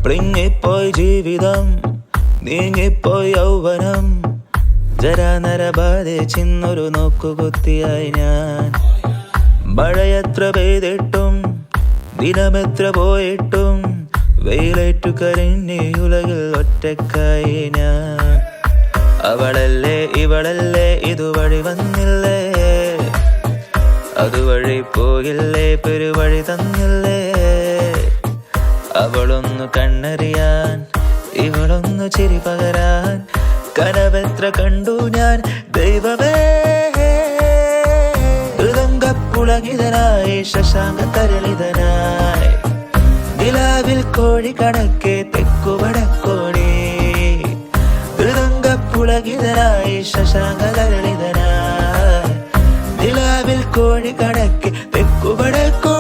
പ്രിങ്ങിപ്പോയി ജീവിതം, നീങ്ങിപ്പോയി യൗവനം. ജരാനര ബാധിച്ചിന്നൊരു നോക്കുകുത്തിയായി ഞാൻ. മഴയെത്ര പെയ്തിട്ടും ദിനമെത്ര പോയിട്ടും വെയിലേറ്റു കരിഞ്ഞി ഉലകിൽ ഒറ്റക്കായി ഞാൻ. അവളല്ലേ ഇവളല്ലേ ഇതുവഴി വന്നില്ലേ, അതുവഴി പോകില്ലേ പെരുവഴി തന്നില്ലേ. അവളൊന്നു കണ്ണറിയാൻ ഇവളൊന്നു ചിരി പകരാൻ കനവെത്ര കണ്ടു ഞാൻ ദൈവമേ. മൃദംഗപ്പുളകിതനായി ശശാങ്ക തരളിതനായി നിലാവിൽ കോഴി കണക്കെ തെക്കുവടക്കോടി. മൃദംഗപ്പുളകിതനായി ശശാങ്ക തരളിതനായി നിലാവിൽ കോഴി കണക്കെ തെക്കുവടക്കോ.